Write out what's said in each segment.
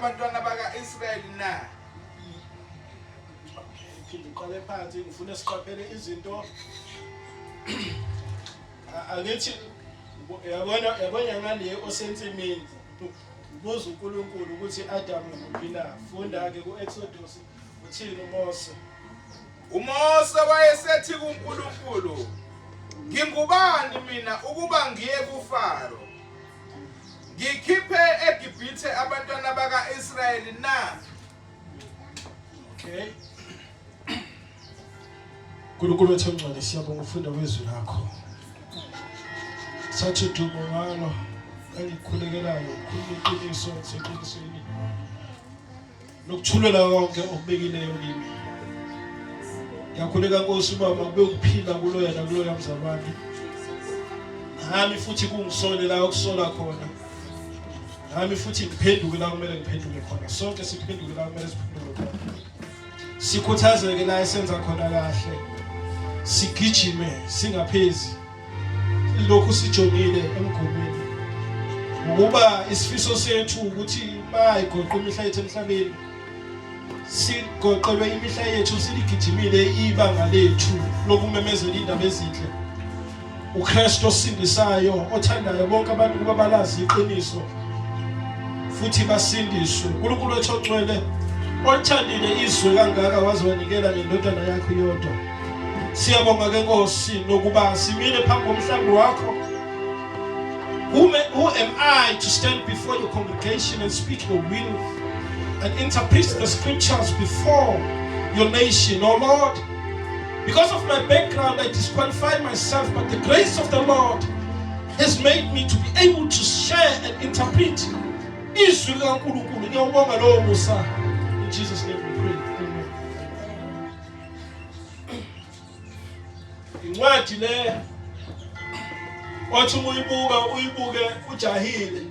abantwana baka-Israyeli na? Ngiqale phansi ngifuna siqaphele izinto angithi yabona ngale osensimini ubuza uNkulunkulu ukuthi Adam nguphi na. Funda ke ku-Exodus uthini uMose. uMose wayesethi kuNkulunkulu, ngingubani mina ukuba ngiye kuFaro ngikhiphe eGibhithe abantwana baka-Israyeli na? Okay. Nkulunkulu wethu ongcwele siyabonga ukufunda kwezwi lakho. Sathi dumo ngalo engikhulekelayo ukukhuluma iqiniso eseqinisweni. Nokuthulela konke okubekileyo kimi. Ngiyakhuleka Nkosi Baba kube ukuphila kulo yena kulo yamzalwane. Nami futhi kungisole la ukusola khona. Nami futhi ngiphenduke la kumele ngiphenduke khona. Sonke siphenduke la kumele siphenduke khona. Sikhuthazeke la esenza khona kahle. Sigijime singaphezi. Lokhu sijongile emgomeni. Ukuba isifiso sethu ukuthi bayigoqa imihla yethu emhlabeni. Sigoqelwe imihla yethu siligijimile ibanga lethu lokumemezela indaba ezinhle. uKristu osindisayo othandayo bonke abantu kuba balazi iqiniso futhi basindiswe. uNkulunkulu wethu ongcwele othandile izwe kangaka waze wanikela ngendodana yakho yodwa. Siyabonga ke Nkosi nokuba simile phambi komhlambi wakho. Who am I to stand before your congregation and speak your will and interpret the scriptures before your nation, oh Lord? Because of my background, I disqualify myself, but the grace of the Lord has made me to be able to share and interpret. In Jesus' name we pray. Amen. Incwadi le othi uyibuke ujahile.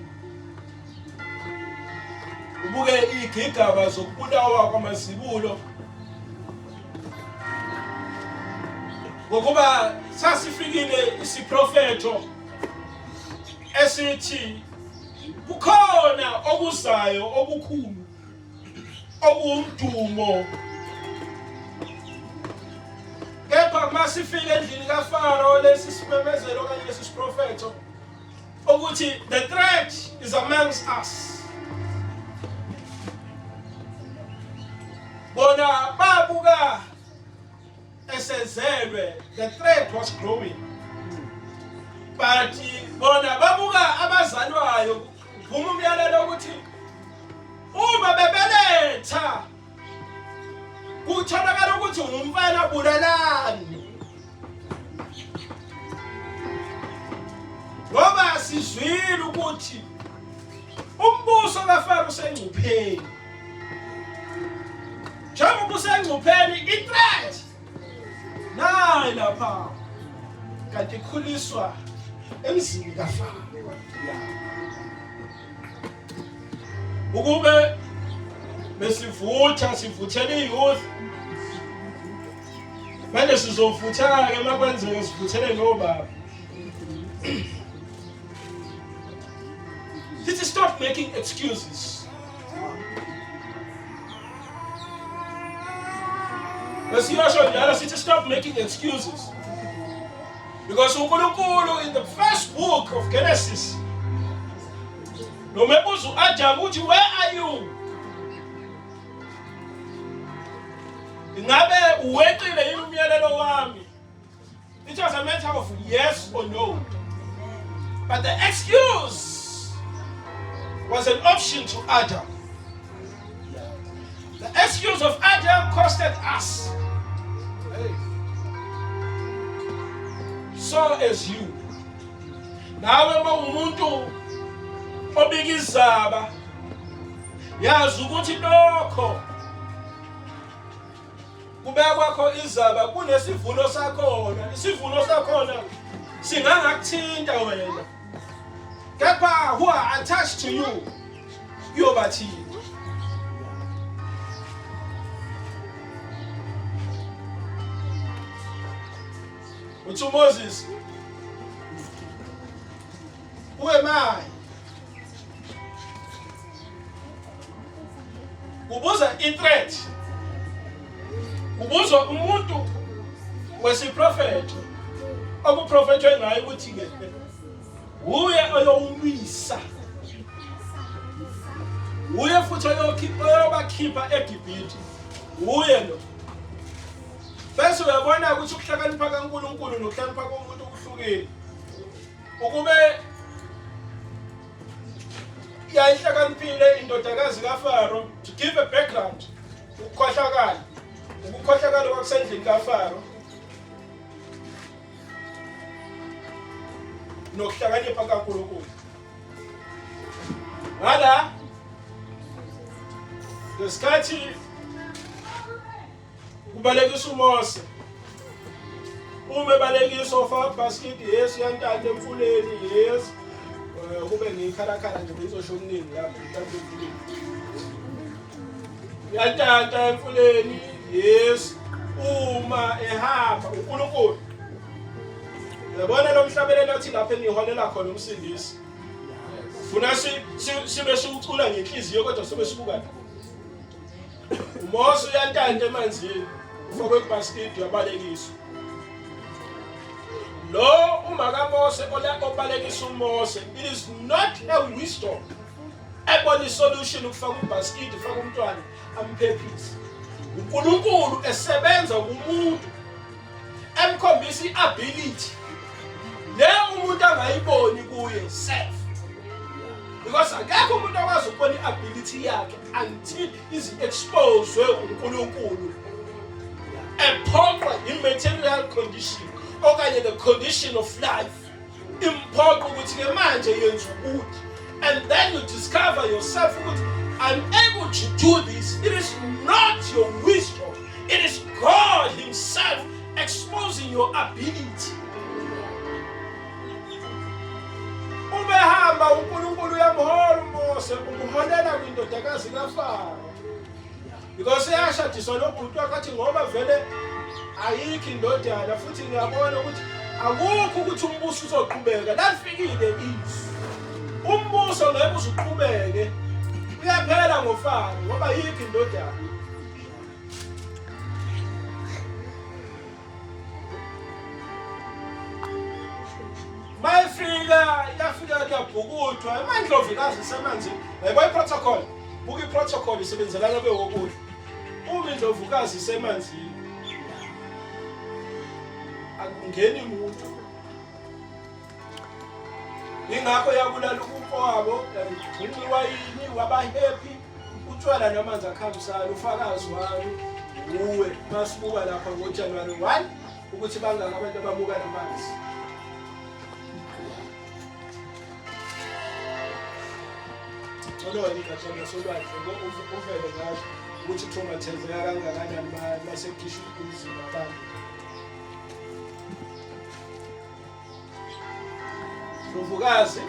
Ubuke igigaba zokubulawa kwamazibulo. Ngokuba sasifikile isiprofeto esithi kukhona okuzayo okukhulu okumdumo. Kepha masifike endlini kaFaro lesi simemezelo kanye lesi siprofeto ukuthi the threat is amongst us. Bona babuka esezelwe, the threat was growing. But bona babuka abazalwayo phuma umyalelo ukuthi uma bebeletha kutholakala ukuthi umfana bulalani. Ngoba sizwile ukuthi umbuso kaFaro usengcupheni. Njengoba usengcupheni i-threat nayi lapha kanti khuliswa emzini kaFaro. Ukube sivuthela iyouth manje sizovutha ke makwenzeke sivuthele nobaba. Did you stop making excuses? Let's stop making excuses. Because uNkulunkulu in the first book of Genesis, no mebuzo Adam uthi, where are you? Ingabe uweqile yini umyalelo wami? It was a matter of yes or no. But the excuse was an option to Adam. The excuse of Adam costed us. So as you. Nawe umuntu obikizaba yazi ukuthi lokho kubeka kwakho izaba kunesivuno sakhona. Isivuno sakhona singangakuthinta wena. Kepha who are attached to you uyobathini. To Moses, who am I? kubuza i-threat, kubuzwa umuntu wesiprofethi okuprofethwe ngayo ukuthi-ke uye oyowulwisa, uye futhi oyobakhipha eGibhithe, uye lo. Bese uyabona ukuthi ukuhlakanipha kaNkulunkulu nokuhlakanipha komuntu okuhlukile ukube yayihlakaniphile indodakazi kaFaro. To give a background, ukukhohlakala kwakusendlini kaFaro nokuhlakanipha kaNkulunkulu. Ngala ngesikhathi kubalekisa uMose, uma ebalekisa ofaka basket, yes, uyantanta emfuleni, yes, kube ngikharakhala nje ngizosho okuningi lapho ngithatha emfuleni, uyantanta emfuleni, yes, uma ehamba uNkulunkulu. Yabona lo mhlabelelo athi lapho engiholela khona umsindisi, funa sibe siucula ngenhliziyo kodwa sibe sibuka. uMose uyantanta emanzini, ufake kubasket yabalekisa. Lo uma kaMose obalekisa uMose, it is not a wisdom ebona solution ukufaka ubasket, ufaka umntwana amphephise. uNkulunkulu esebenza kumuntu emkhombisa iability le umuntu angayiboni kuye self, because akekho umuntu akwazi ukubona iability yakhe until is exposed uNkulunkulu ephoqwa i-material condition okanye the condition of life, imphoqwa ukuthi ke manje yenza ukuthi, and then you discover yourself ukuthi I'm able to do this. It is not your wisdom, it is God himself exposing your ability. Ubehamba uNkulunkulu uyamhola uMose, umholela kwindodakazi kaFaro, because eyashadiswa nobhuti wakhe ngoba vele ayikho indodana, futhi ngiyabona ukuthi akukho ukuthi umbuso uzoqhubeka. Lafikile izwi umbuso ngeke uzuqhubeke, uyaphela ngoFaro ngoba ayikho indodana. Yafika kuyabhukudwa amandlovikazi semanzini. Yayibona iprotocol, buka iprotocol isebenzelana bewokudla. Uma indlovukazi semanzini akungeni umuntu, ingakho yakulala umfowabo unxiwayini waba happy, utshwala namanzi akhambisana. Ufakazi wami uwe masibuka lapha ngoJanuary 1 ukuthi bangaka abantu ababuka namanzi. Olwandle kaJohn solwandle uvele ngathi ukuthi traumatizeka kangakanani basekhishwa umzimba abantu. Ndlovukazi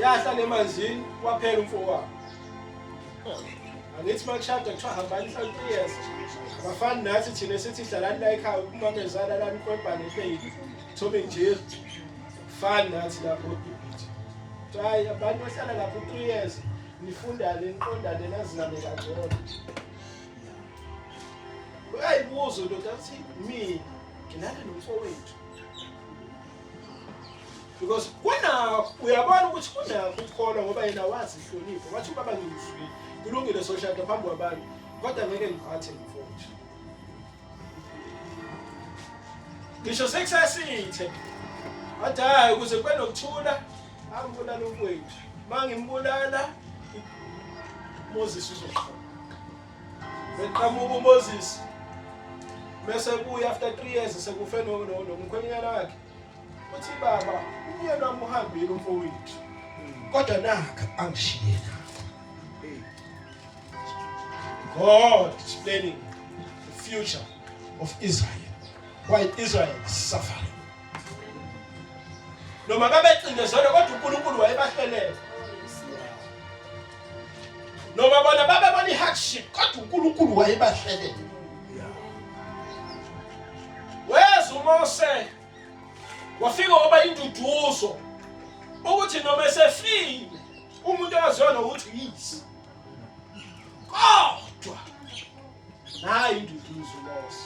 yahlala emanzini kwaphela umfowabo. Angithi makushada kuthiwa hambani mhla 3 years. Abafani nathi thina sithi hlalani la ekhaya umamezala la ikwebhane epheli. Thobe nje fani nathi lapho eGibhithe. Hayi abantu bahlala lapho 3 years nifundane niqondane nazinane kangcono. Uyayibuza ndoda athi mina nginale nomfowethu, because uyabona ukuthi kunakho ukukholwa ngoba yena wazi ihlonipho, wathi ubaba ngizwile kulungile soshada phambi kwabantu kodwa ngeke ngiphathe mfowethu. Ngisho sekusasithe wathi hayi ukuze kube nokuthula angibulala umfowethu, mangimbulala Moses uzoshona. Beqhamuka uMoses bese kuya after 3 years sekufe nomkhwenyana wakhe. Uthi baba umyeni wami uhambile umfowethu kodwa nakha angishiyela. God is planning the future of Israel while Israel is suffering. Noma ngabe ecindezela kodwa uNkulunkulu wayebahlelela. Noma bona babebona ihardship kodwa uNkulunkulu wayebahlelela. Weza uMose wafika ngoba induduzo ukuthi noma esefile umuntu owaziwa ukuthi uyisi God hayi induduzo Mose.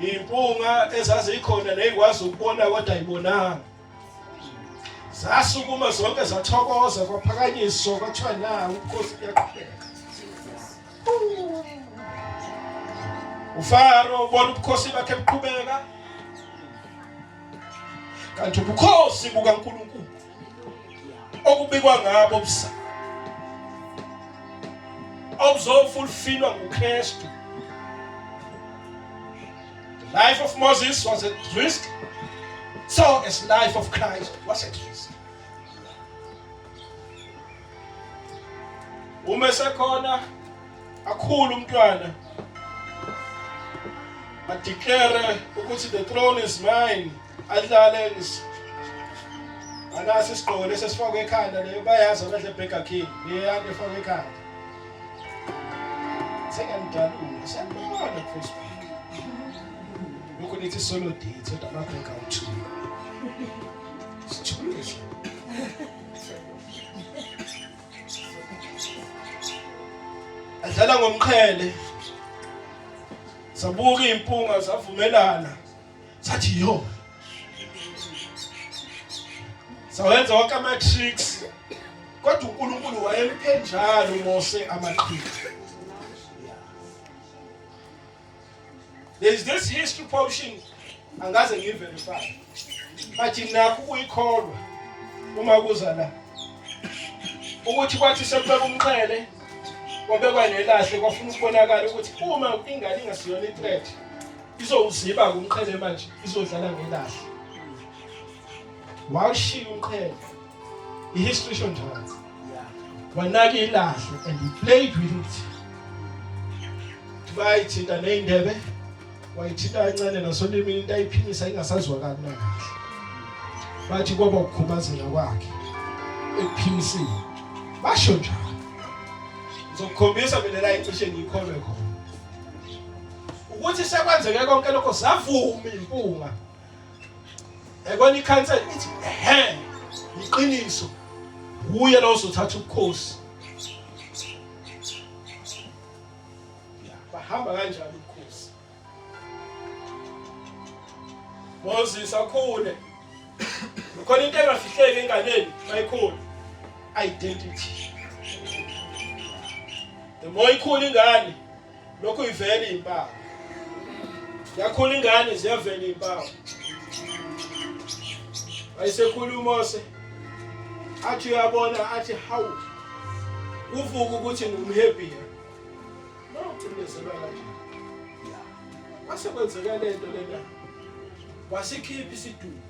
Impunga ezazikhona nezikwazi ukubona kodwa ayibonanga. Zasukuma zonke zathokoza kwaphakanyiswa kwathiwa na uNkosi uyaqhubeka. uFaro ubona ubukhosi bakhe buqhubeka. Kanti ubukhosi bukaNkulunkulu okubikwa ngabo busa obuzofulfillwa nguKristu. The life of Moses was at risk, so as the life of Christ was at risk. Uma sekhona akhulu umntwana adeclare ukuthi the throne is mine, adlale anasi isigqoko lesifakwe ekhanda leyo bayazi abadle Burger King leyanto efakwe ekhanda. Sengiyamdalula siyabona kuFacebook. Lokho nithi solo date kodwa amabheka u2. Sithulile. Adlala ngomqhele. Sabuka impunga savumelana. Sathi yo. Sawenza wonke ama-tricks. Kodwa uNkulunkulu wayemphe njalo uMose amaqhinga. There is this history portion angaze ngiverify. Bathi nakho ukuyikholwa uma kuza la. Ukuthi kwathi sekubeka umqhele kwabekwa nelahle kwafuna ukubonakala ukuthi uma ingane ingasiyona i-threat izowuziba kumqhele manje izodlala ngelahle. Washiya umqhele. I-history show njalo. Wanaka ilahle and he played with it. Bayithinta neindebe. Wayithinta kancane nasolimini into ayiphimisa ingasazwakali nakahle. Bathi kwaba ukukhubazeka kwakhe ekuphimisile. Basho njalo. Ngizokukhombisa mina la icishe ngikholwe khona. Ukuthi sekwenzeke konke lokho savuma impunga. Ekona ikhansela ithi iqiniso. Uye lo uzothatha ubukhosi. Bahamba kanjalo ubukhosi. Moses akhule. Khona into engafihleki enganeni mayikhona. Identity. The more ikhula ingane, lokho ivela impawu. Yakhula ingane ziyavela impawu. Ayisekhula uMose. Athi uyabona athi hawu. Uvuka ukuthi ngumHebheru. No, ucinezela kanje. Wasekwenzeka lento lena. Wasikhipha isidumo.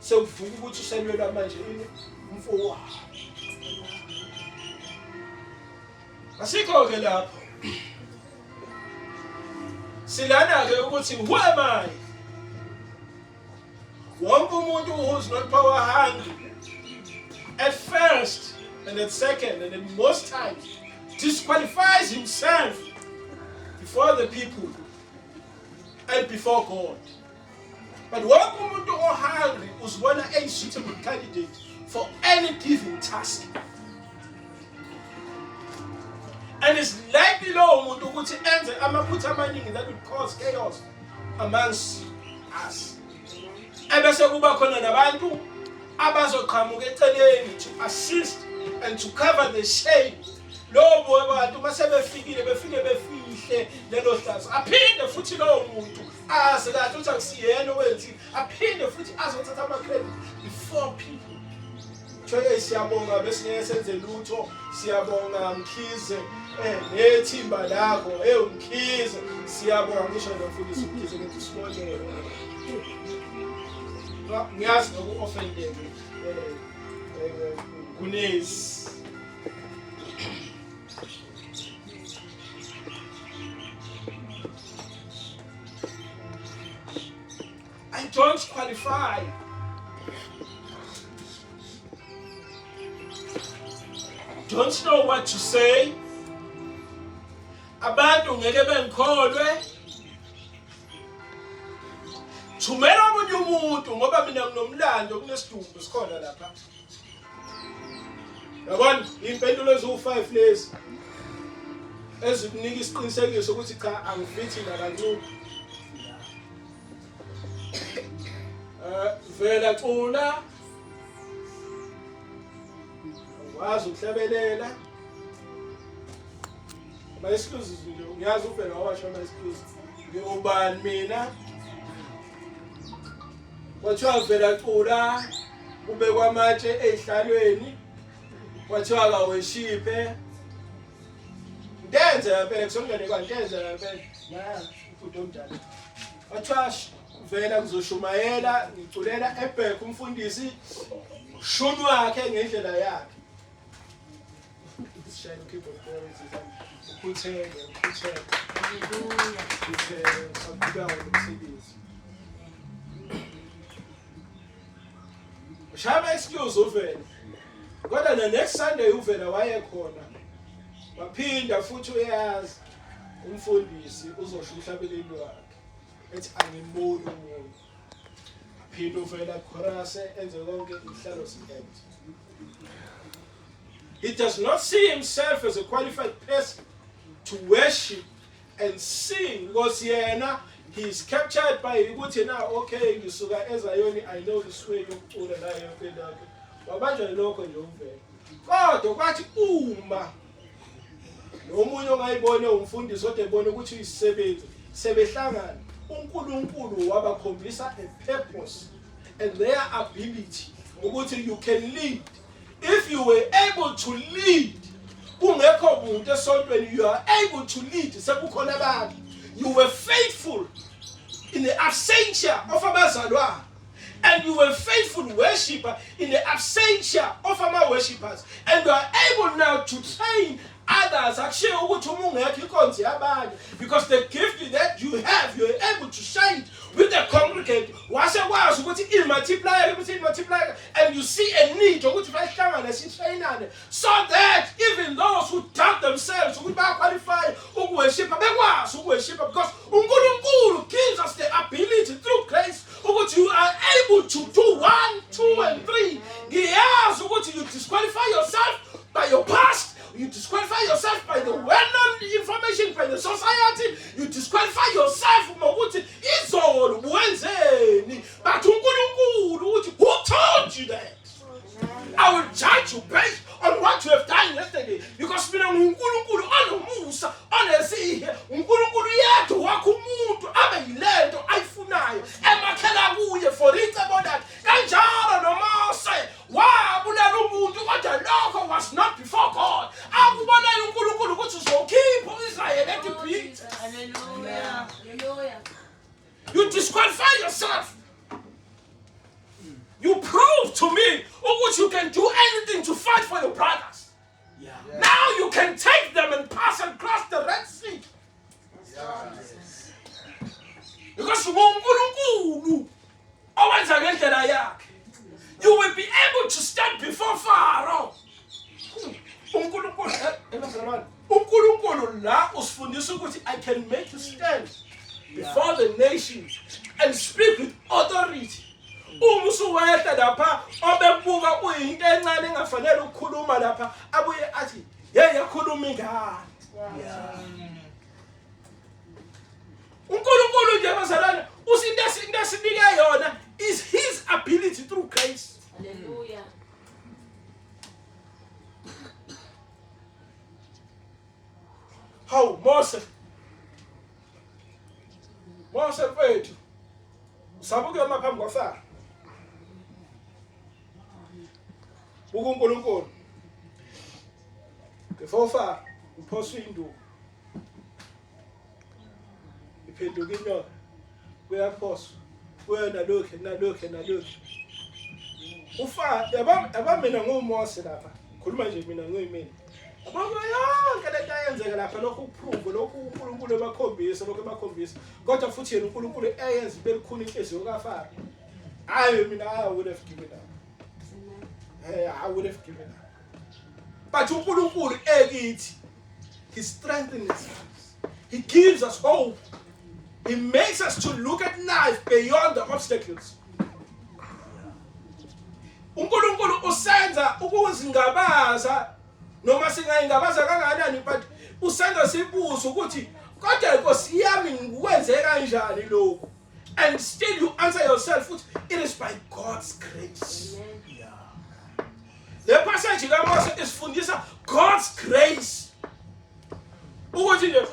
Sekuvuka ukuthi uselwela manje ini umfowabo. Asikho ke lapho. Silana ke ukuthi who am I? Wonke umuntu who's not power hungry at first and at second and at most times disqualifies himself before the people and before God. But wonke umuntu ohungry uzibona a suitable candidate for any given task. And it's likely low umuntu ukuthi enze amaphutha amaningi that would cause chaos amongst us. Ebese kuba khona nabantu abazoqhamuka eceleni to assist and to cover the shame. Lobo abantu mase befikile befike befihle lelo hlazo. Aphinde futhi lowo muntu aze kahle ukuthi akusiyena owenzi. Aphinde futhi azothatha ama credit before people. Choye siyabonga bese ngeke senze lutho. Siyabonga Mkhize nethimba lakho Mkhize siyabonga ngisho nomfundisi Mkhize ngithi sibonele. Ngiyazi noku-offendeke kunezi. I don't qualify. Don't know what to say. Abantu ngeke bengikholwe. Thumela omunye umuntu ngoba mina nginomlando kunesidumbu sikhona lapha. Yabona impendulo ezu5 lezi. ezikunika isiqinisekiso ukuthi cha angifithi nakancane. Vela Xula wazi ukuhlabelela ama excuses nje ngiyazi uvela wawasho ama excuses ngiyobani mina wathiwa Vela Xula ubekwa amatshe ezihlalweni wathiwa ka worshiphe ndenze yaphela kusongene kwantenze yaphela na ufudo omdala wathiwa Vela ngizoshumayela ngiculela ebheka umfundisi shunu wakhe ngendlela yakhe isishayelo keyboard ukuthele haleluya akukawo umsebenzi shaba excuse uvela kodwa the next Sunday uvela wayekhona waphinda futhi uyazi umfundisi uzosho umhlabeleli wakhe ethi angimoni umuntu aphinda uvela chorus enze konke ihlalo sikhethe. He does not see himself as a qualified person to worship and sing because yena he is captured by ukuthi na okay ngisuka eZayoni I know this way yokucula la yonke lakhe wabanjwa lokho nje uvela kodwa kwathi uma nomunye ongayibone umfundisi kodwa ebone ukuthi uyisebenza sebehlangana uNkulunkulu wabakhombisa a purpose and their ability ukuthi you can lead. If you were able to lead kungekho umuntu esontweni you are able to lead sekukhona abantu you were faithful in the absentia of abazalwane and you were faithful worshiper in the absentia of our worshippers and you are able now to train others actually ukuthi umungekho ikonzi yabanye because the gift that you have you are able to shine with the congregate wasekwazi ukuthi multiply and you see a need ukuthi bahlangane sitrainane so that even those who doubt themselves ukuthi ba qualify ukuworship bekwazi ukuworship because uNkulunkulu gives us the ability through grace ukuthi you are able to do 1, 2 and 3 ngiyazi ukuthi you disqualify yourself by your past. You disqualify yourself by the well-known information by the society. You disqualify yourself ngokuthi izolo wenzeni. But uNkulunkulu uthi who told you that? I will judge you based on what you have done yesterday. Because mina uNkulunkulu onomusa, onesihe. uNkulunkulu yethu wakho umuntu abe yilento ayifunayo. Emakhela kuye for it about that. Kanjalo noMose wabulala umuntu kodwa lokho was not before God. Akubona uNkulunkulu ukuthi uzokhipha uIsrael eGibhithe. Hallelujah. Hallelujah. You disqualify yourself. You prove to me ukuthi you can do anything to fight for your brothers. Yeah. Now you can take them and pass across the Red Sea. Yes. Because uNkulunkulu owenza ngendlela yakhe. You will be able to stand before Pharaoh. uNkulunkulu la usifundisa ukuthi I can make you stand before the nations and speak with authority. Umusuwehla lapha obebuka uyinto encane engafanele ukukhuluma lapha abuye athi hey yakhuluma ingane. uNkulunkulu nje bazalwane usinto esinike yona is his ability through grace. Hallelujah. How Mose mfethu sabuke emaphambi kwaFaro uNkulunkulu ngefofa uphosa induku iphenduka inyoka kuyaphoswa wena nalokho uFaro yaba mina ngoMose lapha khuluma nje mina ngoyimina abona yonke lento ayenzeka lapha lokho uprove lokho uNkulunkulu ebakhombisa kodwa futhi yena uNkulunkulu eyenza belikhulu inhliziyo kaFaro hayi mina I would have given up. I would have given up. But uNkulunkulu ekithi he strengthens us. He gives us hope. He makes us to look at life beyond the obstacles. uNkulunkulu usenza ukuzingabaza noma singayingabaza kangakanani but usenza sibuzo ukuthi kodwa inkosi yami ngikwenze kanjani lokho, and still you answer yourself ukuthi it is by God's grace. Le passage kaMose isifundisa God's grace ukuthi nje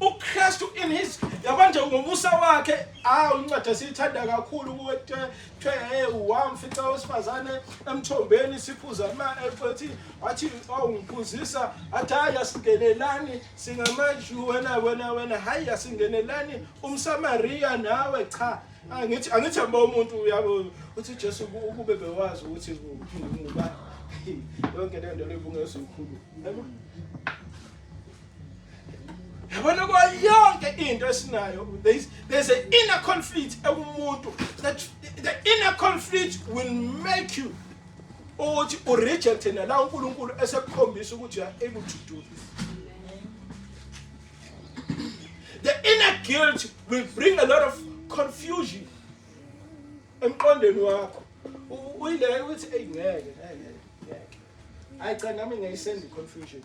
uKristu in his yabanje ngomusa wakhe uncwadi siyithanda kakhulu ukuthi hey wamfica wesifazane emthombeni siphuza efuthi wathi awungiphuzisa athi haya singenelani singamaJu wena haya singenelani umSamaria nawe cha angithi amba umuntu yabo uthi Jesu ukube bewazi ukuthi ngubani yonke le nto lebungezo ikhulu yabo. Yabona kwa yonke into esinayo there's an inner conflict ekumuntu that the inner conflict will make you ukuthi ureject nala uNkulunkulu esekukhombisa ukuthi you are able to do this. The inner guilt will bring a lot of confusion emqondweni wakho uyile ukuthi ngeke ayicana nami ngiyisend confusion.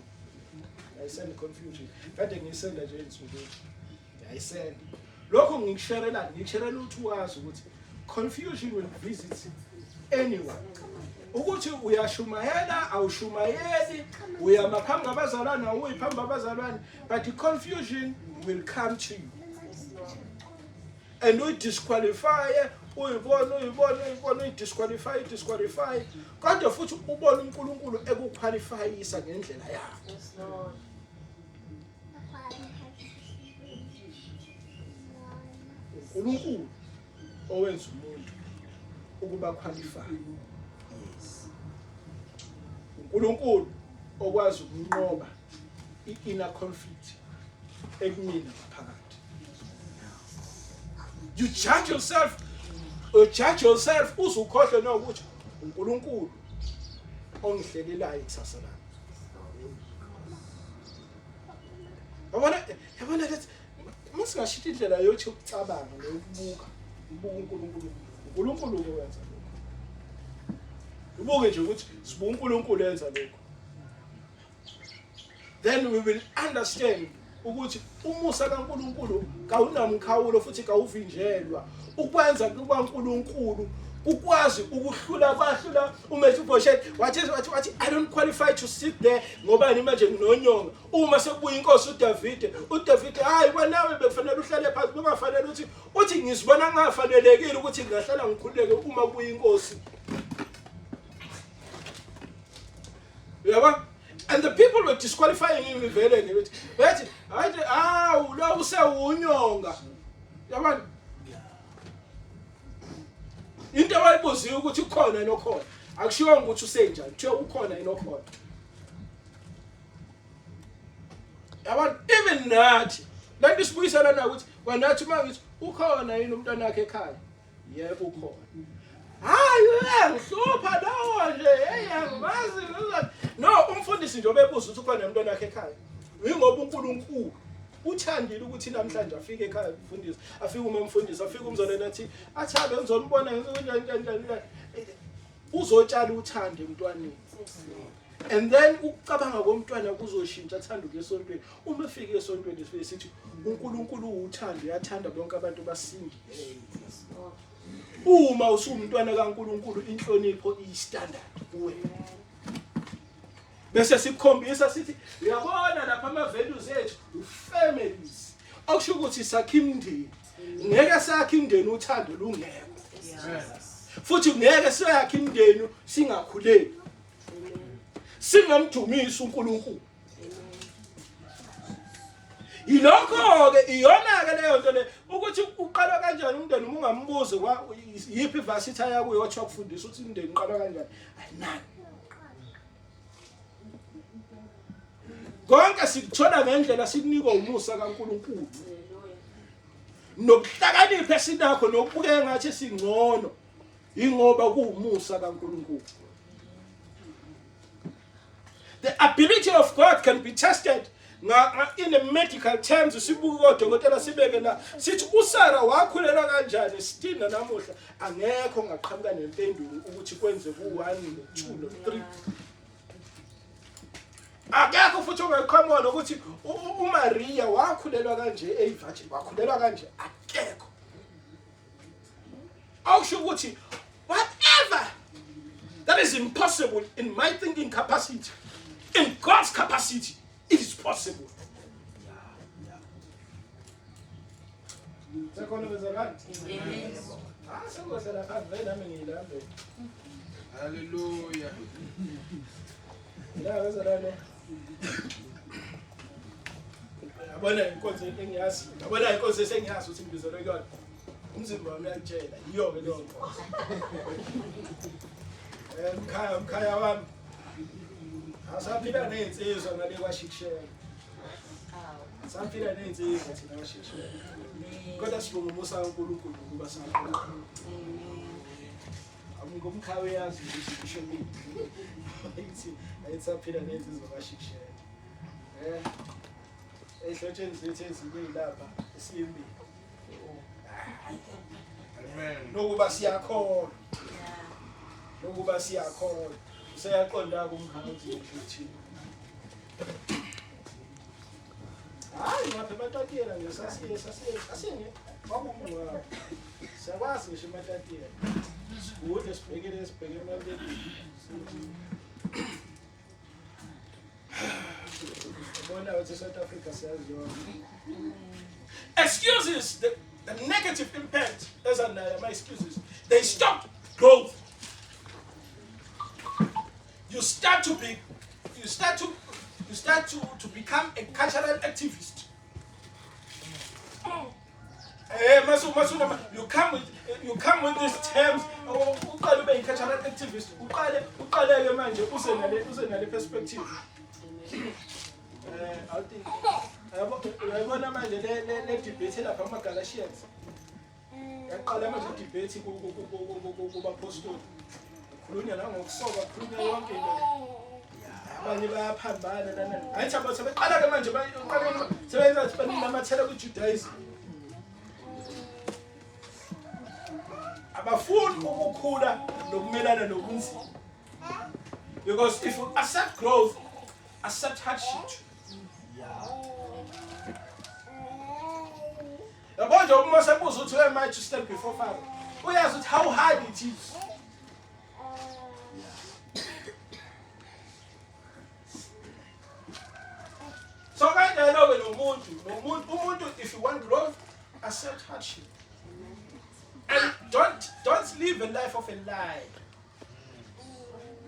I send confusion. Kade ngisenda nje insuku. I send. Lokho ngikusherela ukuthi wazi ukuthi confusion will visit anyone. Ukuthi uyashumayela awushumayeli, uyama phambi kwabazalwane awuyiphambi kwabazalwane, but the confusion will come to you. And we disqualify, uyibona disqualify. Kodwa futhi ubona uNkulunkulu ekuqualifyisa ngendlela yakhe. uNkulunkulu owenza umuntu ukuba qualify. uNkulunkulu okwazi ukunqoba i-inner conflict ekumina phakathi. You judge yourself uzukhohle nokuthi uNkulunkulu ongihlelelayo kusasa lami. Yabona that masingashita indlela yothi ukucabanga nokubuka uNkulunkulu owenza lokho. Ubuke nje ukuthi sibuka uNkulunkulu enza lokho. Then we will understand ukuthi umusa kaNkulunkulu kawunamkhawulo futhi kawuvinjelwa ukwenza kuba uNkulunkulu ukwazi ukuhlula uMephibosheth wathi I don't qualify to sit there ngoba manje nginonyonga. Uma sekubuya inkosi uDavid hayi kwanawe bekufanele uhlale phansi kungafanele uthi ngizibona ngafanelekile ukuthi ngahlala ngikhuleke uma kubuya inkosi. Yaba. And the people were disqualifying him vele ngithi bathi hayi lo usewunyonga. Yabona into abayibuziwe ukuthi ukhona nokhona akushiwo ukuthi usenjani kuthiwa ukhona nokhona. Yabona even nathi lento sibuyisana na ukuthi wanathi mangithi ukhona yini umntwana wakhe ekhaya. Yebo ukhona. Hayi ngihlupha lawo nje angimazi no umfundisi nje obebuza ukuthi ukhona umntwana wakhe ekhaya. Uyingoba uNkulunkulu uthandile ukuthi namhlanje afike ekhaya umfundisi afike umfundisi afike umzalwane athi abe ngizombona njani uzotshala uthande emntwaneni. And then ukucabanga komntwana kuzoshintsha athanda ukuyesontweni. Uma efike esontweni sithi uNkulunkulu uthando uyathanda bonke abantu basinde. Uma usumntwana kaNkulunkulu inhlonipho iyistandard kuwe. Bese sikhombisa sithi uyabona lapha ama values ethu families okusho ukuthi sakhe imndeni. Ngeke sakhe imndeni uthando lungekho. Futhi ngeke sayakhe imndeni singakhuleki. Singamdumisa uNkulunkulu. Ilokho ke iyona ke leyo nto le ukuthi uqala kanjani umndeni uma ungambuzi yiphi varsity yakuyo wathi wakufundisa ukuthi umndeni uqala kanjani. Ayinani. Konke sikuthola ngendlela sikunikwa umusa kaNkulunkulu. Nokuhlakanipha esinakho nokubukeka ngathi singcono ingoba kuumusa kaNkulunkulu. The ability of God can be tested. In the medical terms sibuka odokotela sibeke la sithi uSara wakhulela kanjani sitina namuhla angekho ngaqhamuka nempendulo ukuthi kwenze ku1 no2 no3. Akekho futhi ungayiqhamuka nokuthi uMaria wakhulelwa kanje eyivirgin wakhulelwa kanje akekho. Awusho ukuthi whatever that is impossible in my thinking capacity, in God's capacity, it is possible. Hallelujah. Yabona inkonzo engiyazi, yabona inkonzo esengiyazi ukuthi ngibizelwe kuyona. Umzimba wami uyangitshela, yiyo ke leyo nkonzo. Mkhaya wami. Asaphila nezinsizwa ngale kwashikishela. Saphila nezinsizwa thina kwashikishela. Kodwa sibonga umusa kaNkulunkulu ukuba saphila. Ngomkhawe yazi ukuthi kusho nini. Ayisaphila nezinsizwa kwashikishela. Ehlotsheni zethu ezinye lapha esimbi. Amen. Nokuba siyakholwa. Nokuba siyakholwa. Useyaqonda kumkhathi ukuthi. Hayi ngapha ematatiela nje sasiye wakumwa. Siyakwazi ngisho ematatiela. Sikude sibhekele emalini. South Africa says excuses, the negative impact, as my excuses, they stop growth. You start to become a cultural activist. You come with these terms. Uqale ube cultural activist. Uqale manje uze nale perspective. I think yabona manje le debate lapha amaGalatians. Yaqala manje debate kubaphostoli. Khulunywa nangokusoka, khulunywa yonke into. Abanye bayaphambana nanani. Ayithi abantu sebeqala ke manje baqala sebenza banamathela kuJudaism. Abafuni ukukhula nokumelana nobunzima. Because if you accept growth, accept hardship. Yabona nje uma sebuza ukuthi where might you stand before Father. Uyazi ukuthi how hard it is. So kanjalo ke nomuntu if you want growth, accept hardship. And don't live a life of a lie.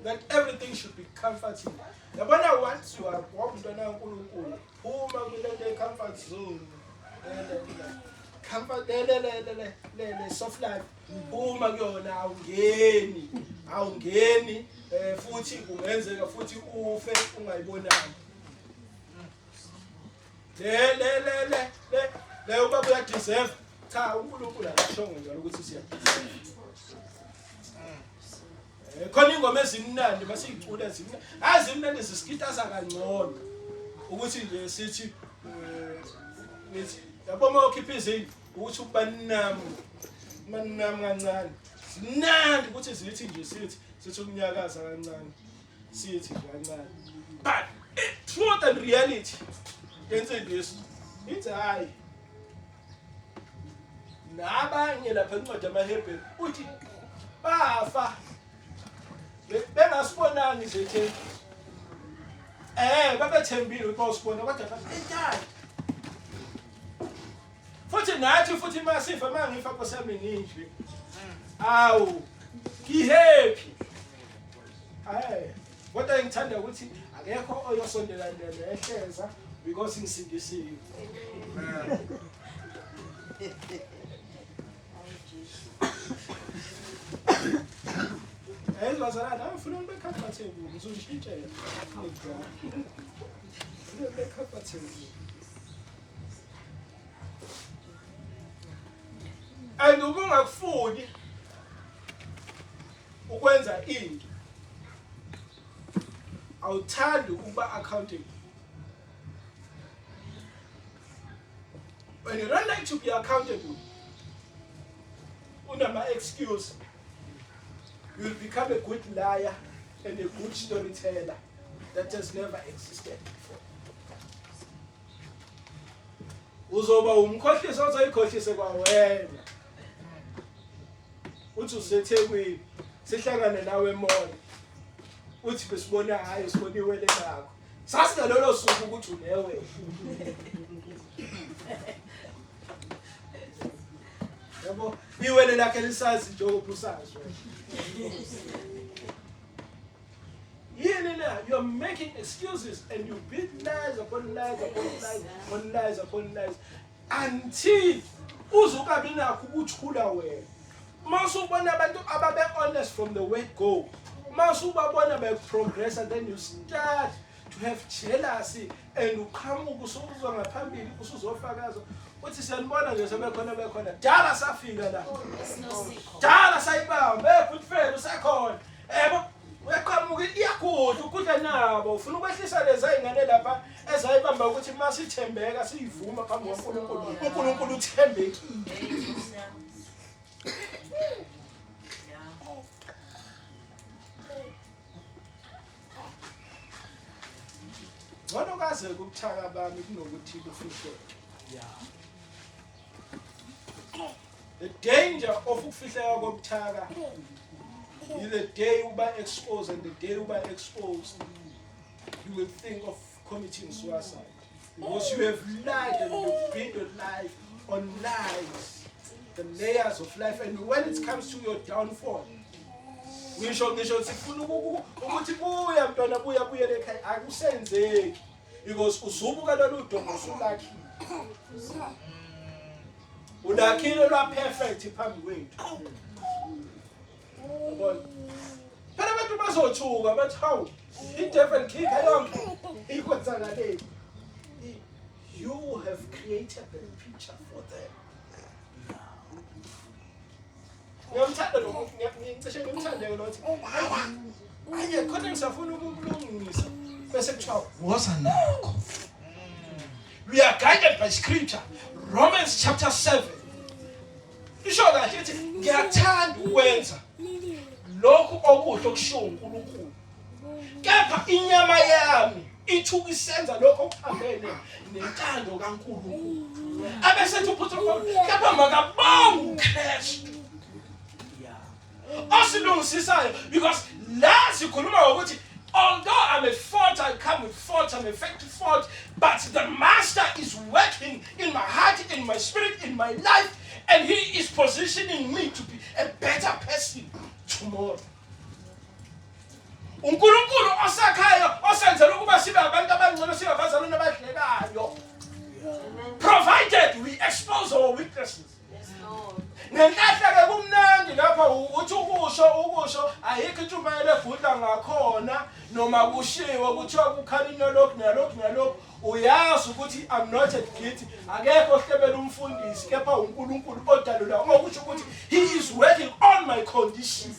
That everything should be comforting. Yabona once you are wabantwana uNkulunkulu, phuma kule comfort zone. Comfort le soft life. Phuma kuyona awungeni futhi kungenzeka futhi ufe ungayibonanga. Le ubaba uya deserve. Cha uNkulunkulu akashongo njalo ukuthi siya. Khona ingoma ezimnandi masiyicula ezimnandi. Azimnandi sisikitaza kangcono. Ukuthi nje sithi nithi yabo mawukhipha izini ukuthi ubanami kancane. Sinandi ukuthi zithi nje sithi ukunyakaza kancane. Sithi kancane. But truth and reality yenze this. It's hayi. Nabanye lapha encwadi amaHebrew uthi bafa bengasibonanga izethe babethembile ukuthi usibona kodwa bathi futhi nathi futhi masifa mangifa posami nginje awu ngihappy kodwa ngithanda ukuthi akekho oyosondela nehleza because ngisindisiwe. Bazalana afuna ube comfortable ngizojintshela. Ube comfortable. And ubungakufuni ukwenza into awuthandi ukuba accountable. When you don't like to be accountable, unama excuse. You will become a good liar and a good storyteller. that has never existed before. Uzoba umkhohlisa ozoyikhohlise kwawena. Uthi useThekwini sihlangane nawe eMall. Uthi besibona hayi sibona iwele lakho. Sasinalolo suku ukuthi unewe. Yabo iwele lakhe lisazi njengoba usazi wena. You're making excuses and you build lies upon lies upon lies upon lies upon lies until uzukabi nakho ukuthula wena. Masubona abantu ababe honest from the word go. Masubabona be progress and then you start to have jealousy and uqhamuka usuzwa ngaphambili usuzofakaza uthi siyanibona nje sebekhona dala safika la. Dala sayibamba good friend usakhona. Yebo uyaqhamuka iyakudla ukudla nabo ufuna ukwehlisa lezi ingane lapha ezayibamba ukuthi masithembeka siyivuma phambi kwaNkulunkulu uNkulunkulu uthembekile. Ngona kaze ukuthaka bami kunokuthi kufihleke. The danger of ukufihleka kobuthaka is the day you are exposed, and the day you are exposed, you will think of committing suicide. Because you have lied and you have built your life on lies, the layers of life, and when it comes to your downfall, ngisho sifuna ukuthi buya mntwana buya ekhaya akusenzeki because uzubuka lolu dongo usulakhile. Unakhile lwa perfect phambi kwethu. Phela abantu bazothuka bathi hawu i-devil kicker yonke ikwenzakaleni. You have created the picture for them. Ngiyamthanda lo ngicishe ngimthande lo ukuthi aye khona ngisafuna ukumlungisa bese kuthiwa woza nakho. We are guided by scripture. Romans chapter 7. Isho kahle ukuthi ngiyathanda ukwenza lokhu okuhle okushiwo uNkulunkulu. Kepha inyama yami ithuka isenza lokho okuphambene nentando kaNkulunkulu. Abesethi uPaul kepha makabonge uKristu. Osilungisisayo because la sikhuluma ukuthi although I'm a fault, I come with fault, I'm effective fault, but the master is working in my heart, in my spirit, in my life, and he is positioning me to be a better person tomorrow. uNkulunkulu osakhayo osenzela ukuba sibe abantu abangcono sibe abazalwane abadlekayo. Provided we expose our weaknesses. Ngenhlanhla ke kumnandi lapha uthi ukusho ayikho intshumayelo ebhudla ngakhona noma kushiwe kuthiwa kukhalinywa lokhu nalokhu uyazi ukuthi I'm not a guilty akekho ohlebela umfundisi kepha uNkulunkulu odalula ngokusho ukuthi he is working on my condition.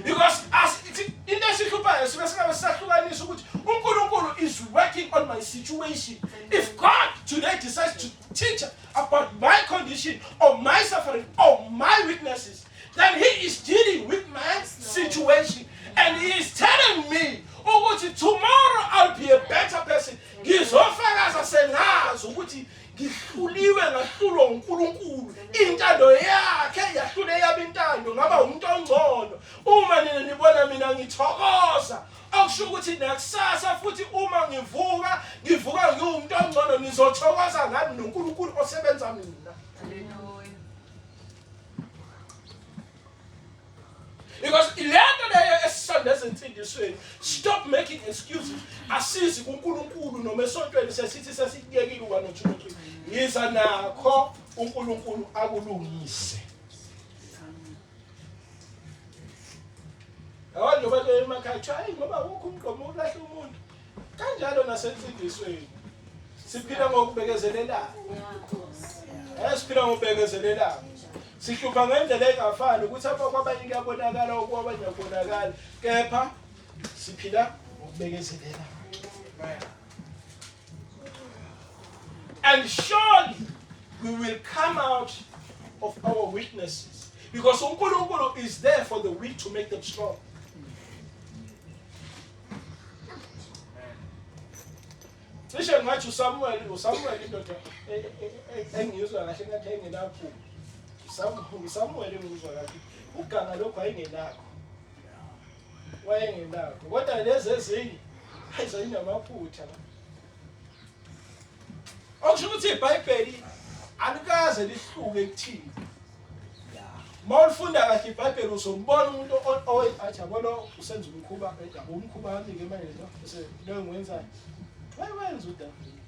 Because as in the situation uNkulunkulu is working on my situation. If God today decides to teach about my condition or my suffering or my weaknesses, then he is dealing with my situation and he is telling me, oh, tomorrow I'll be a better person. Ngizofakaza sengazi ukuthi ngihluliwe ngahlulwa uNkulunkulu. Intando yakhe yahlule yabintando ngaba umuntu ongcono. Uma nibona mina ngithokoza akusho ukuthi nakusasa futhi uma ngivuka ngiwumuntu ongcono nizothokoza ngani noNkulunkulu osebenza mina. Because ilento leyo esisondeza insindisweni stop making excuses. Asizi kuNkulunkulu noma esontweni sesithi sesiyekile kwanothuthu. Yiza nakho uNkulunkulu akulungise. Abantu bathi emakhaya hayi ngoba ukho umgqomo ulahle umuntu. Kanjalo nasensindisweni. Siphila ngokubekezelelana. Siphila ngokubekezelelana. Sihlupha ngendlela engafani ukuthi apha kwabanye kuyabonakala okwabanye akubonakala kepha siphila ngokubekezelela. And surely we will come out of our weaknesses because uNkulunkulu is there for the weak to make them strong. cishe ngathi uSamuel indoda engiyizwa kahle ngathi engenapho uSamuel engiyizwa kahle uganga lokho ayingenakho wayengenakho kodwa lezi ezinye ayizayinamaphutha okusho ukuthi iBhayibheli alikaze lihluke ekuthini mawufunda kahle iBhayibheli uzombona umuntu athi yabona usenza umkhuba umkhuba wami-ke manje lo bese lo ngwenzayo wayenza uDavide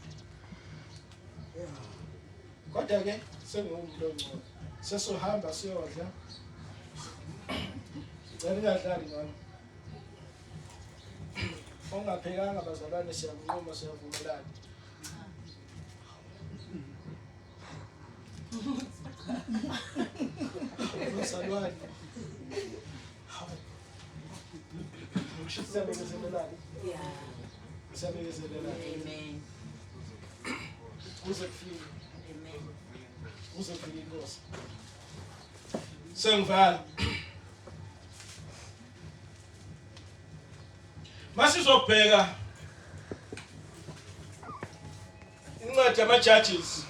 kodwa-ke sengiwumuntu ongcono sesohamba siyodla cela ingadlali ngami ongaphekanga bazalwane siyakunquma siyavumelana Salwane. Amen. Uzofika inkosi. Sengivala. Masizobheka incwadi yama-Judges.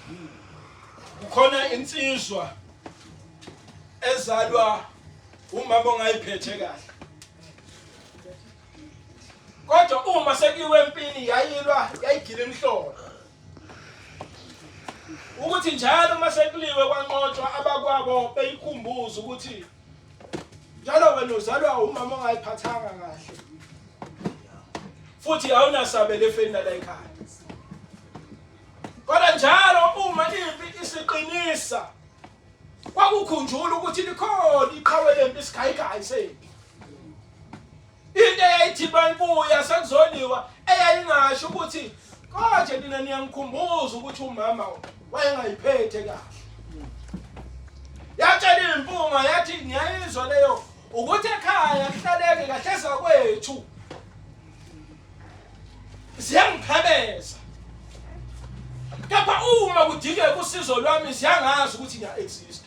Kukhona insizwa ezalwa umama ongayiphethe kahle. Kodwa uma sekiwe empini yayigila imhlolo. Ukuthi njalo uma sekuliwe kwanqotshwa abakwabo beyikhumbuza ukuthi njalo wena uzalwa umama ongayiphathanga kahle. Futhi awunasabele efeni la ekhaya. Kodwa njalo uma impi isiqinisa kwakukhunjula ukuthi likhona iqhawe lempi isigayigayi sempi. Into eyayithi bayibuya sekuzoliwa eyayingasho ukuthi konje nina niyangikhumbuza ukuthi umama wayengayiphethe kahle. Yatshela impunga yathi ngiyayizwa leyo ukuthi ekhaya kuhlaleke kahle zakwethu. Siyangiphabeza. Kepha uma kudingeka usizo lwami siyangazi ukuthi ngiya exist.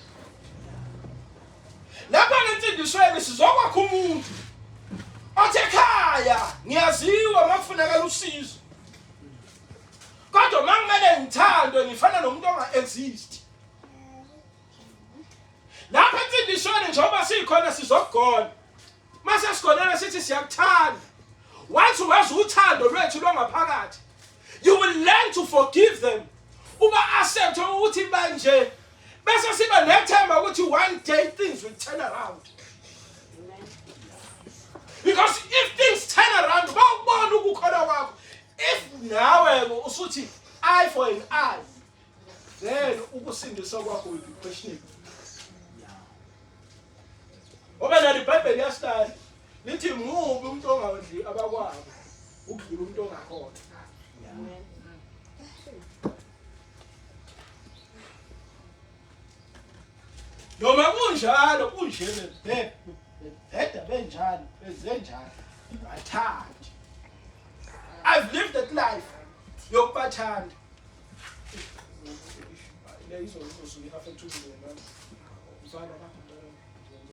Lapha ngentindisweni sizokwakha umuntu othi ekhaya ngiyaziwa makufuneka usizo. Kodwa mangimele ngithandwe ngifana nomuntu onga exist. Lapha entindisweni njengoba sikhona sizokugona. Mase sigonela sithi siyakuthanda. Once wazi uthando lwethu lwangaphakathi, you will learn to forgive them. Uba accept ukuthi manje bese siba nethemba ukuthi one day things will turn around. Because if things turn around, bawubona ukukhona kwakho. If nawe usuthi eye for an eye, then ukusindiswa kwakho will be questionable. Oba na iBhayibheli yasithatha lithi ngubi umuntu ongadli abakwabo ukudlula umuntu ongakhona. Noma kunjalo kunjene bebheda benjani bezenjani bathandi. I've lived that life yokubathanda. Leyizo usuke after 2 million mfana